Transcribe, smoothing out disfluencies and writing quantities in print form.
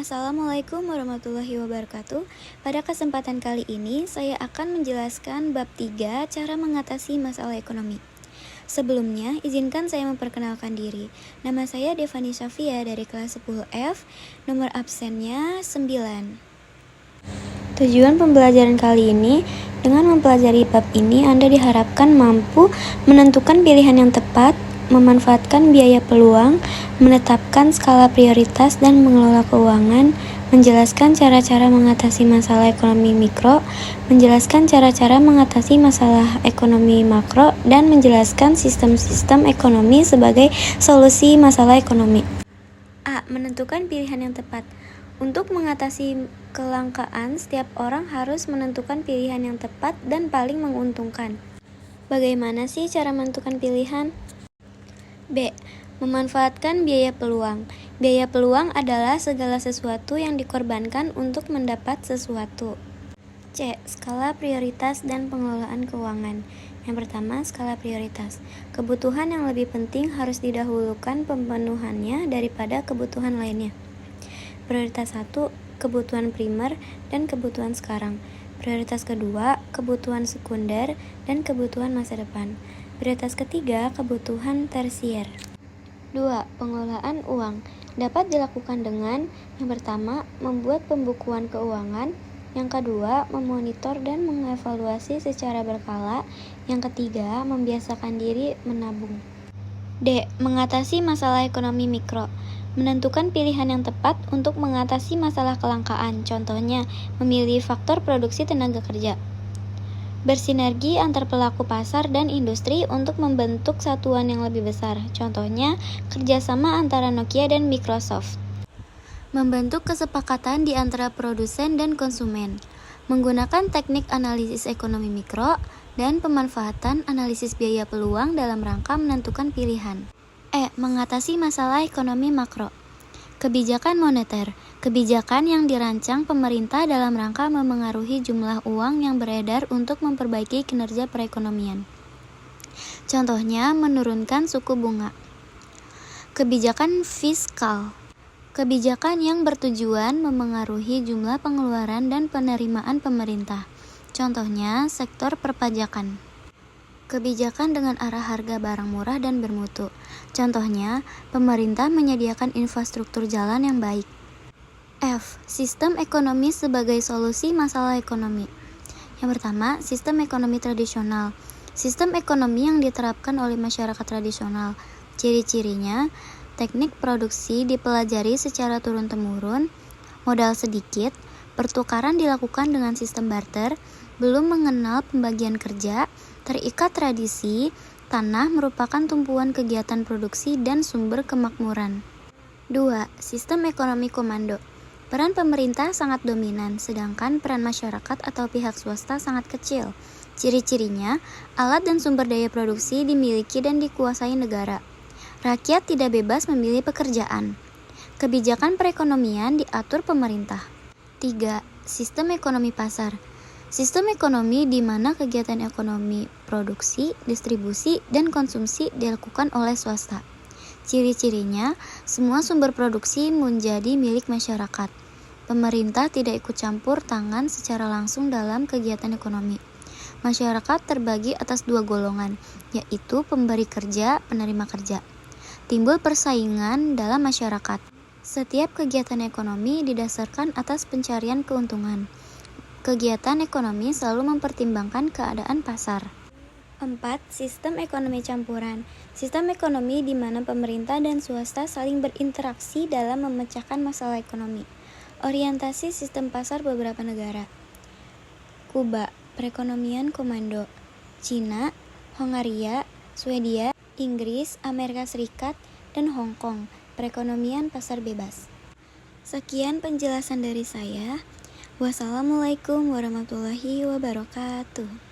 Assalamualaikum warahmatullahi wabarakatuh. Pada kesempatan kali ini, saya akan menjelaskan bab 3, cara mengatasi masalah ekonomi. Sebelumnya, izinkan saya memperkenalkan diri. Nama saya Devani Syafia dari kelas 10F, nomor absennya 9. Tujuan pembelajaran kali ini, dengan mempelajari bab ini, Anda diharapkan mampu menentukan pilihan yang tepat, memanfaatkan biaya peluang, menetapkan skala prioritas dan mengelola keuangan, menjelaskan cara-cara mengatasi masalah ekonomi mikro, menjelaskan cara-cara mengatasi masalah ekonomi makro, dan menjelaskan sistem-sistem ekonomi sebagai solusi masalah ekonomi. A. Menentukan pilihan yang tepat. Untuk mengatasi kelangkaan, setiap orang harus menentukan pilihan yang tepat dan paling menguntungkan. Bagaimana sih cara menentukan pilihan? B. Memanfaatkan biaya peluang. Biaya peluang adalah segala sesuatu yang dikorbankan untuk mendapat sesuatu. C. Skala prioritas dan pengelolaan keuangan. Yang pertama, skala prioritas. Kebutuhan yang lebih penting harus didahulukan pemenuhannya daripada kebutuhan lainnya. Prioritas 1, kebutuhan primer dan kebutuhan sekarang. Prioritas kedua, kebutuhan sekunder dan kebutuhan masa depan. Prioritas ketiga, kebutuhan tersier. 2. Pengelolaan uang dapat dilakukan dengan yang pertama, membuat pembukuan keuangan, yang kedua, memonitor dan mengevaluasi secara berkala, yang ketiga, membiasakan diri menabung. D. Mengatasi masalah ekonomi mikro. Menentukan pilihan yang tepat untuk mengatasi masalah kelangkaan, contohnya, memilih faktor produksi tenaga kerja. Bersinergi antar pelaku pasar dan industri untuk membentuk satuan yang lebih besar, contohnya, kerjasama antara Nokia dan Microsoft. Membentuk kesepakatan di antara produsen dan konsumen. Menggunakan teknik analisis ekonomi mikro dan pemanfaatan analisis biaya peluang dalam rangka menentukan pilihan. E. Mengatasi masalah ekonomi makro. Kebijakan moneter. Kebijakan yang dirancang pemerintah dalam rangka memengaruhi jumlah uang yang beredar untuk memperbaiki kinerja perekonomian. Contohnya, menurunkan suku bunga. Kebijakan fiskal. Kebijakan yang bertujuan memengaruhi jumlah pengeluaran dan penerimaan pemerintah. Contohnya, sektor perpajakan. Kebijakan dengan arah harga barang murah dan bermutu. Contohnya, pemerintah menyediakan infrastruktur jalan yang baik. F. Sistem ekonomi sebagai solusi masalah ekonomi. Yang pertama, sistem ekonomi tradisional. Sistem ekonomi yang diterapkan oleh masyarakat tradisional. Ciri-cirinya, teknik produksi dipelajari secara turun-temurun, modal sedikit, pertukaran dilakukan dengan sistem barter, belum mengenal pembagian kerja, terikat tradisi, tanah merupakan tumpuan kegiatan produksi dan sumber kemakmuran. 2. Sistem ekonomi komando. Peran pemerintah sangat dominan, sedangkan peran masyarakat atau pihak swasta sangat kecil. Ciri-cirinya, alat dan sumber daya produksi dimiliki dan dikuasai negara. Rakyat tidak bebas memilih pekerjaan. Kebijakan perekonomian diatur pemerintah. 3. Sistem ekonomi pasar. Sistem ekonomi di mana kegiatan ekonomi produksi, distribusi, dan konsumsi dilakukan oleh swasta. Ciri-cirinya, semua sumber produksi menjadi milik masyarakat. Pemerintah tidak ikut campur tangan secara langsung dalam kegiatan ekonomi. Masyarakat terbagi atas dua golongan, yaitu pemberi kerja, penerima kerja. Timbul persaingan dalam masyarakat. Setiap kegiatan ekonomi didasarkan atas pencarian keuntungan. Kegiatan ekonomi selalu mempertimbangkan keadaan pasar. 4. Sistem ekonomi campuran. Sistem ekonomi di mana pemerintah dan swasta saling berinteraksi dalam memecahkan masalah ekonomi. Orientasi sistem pasar beberapa negara. Kuba, perekonomian komando. Cina, Hongaria, Swedia, Inggris, Amerika Serikat, dan Hong Kong, perekonomian pasar bebas. Sekian penjelasan dari saya. Wassalamualaikum warahmatullahi wabarakatuh.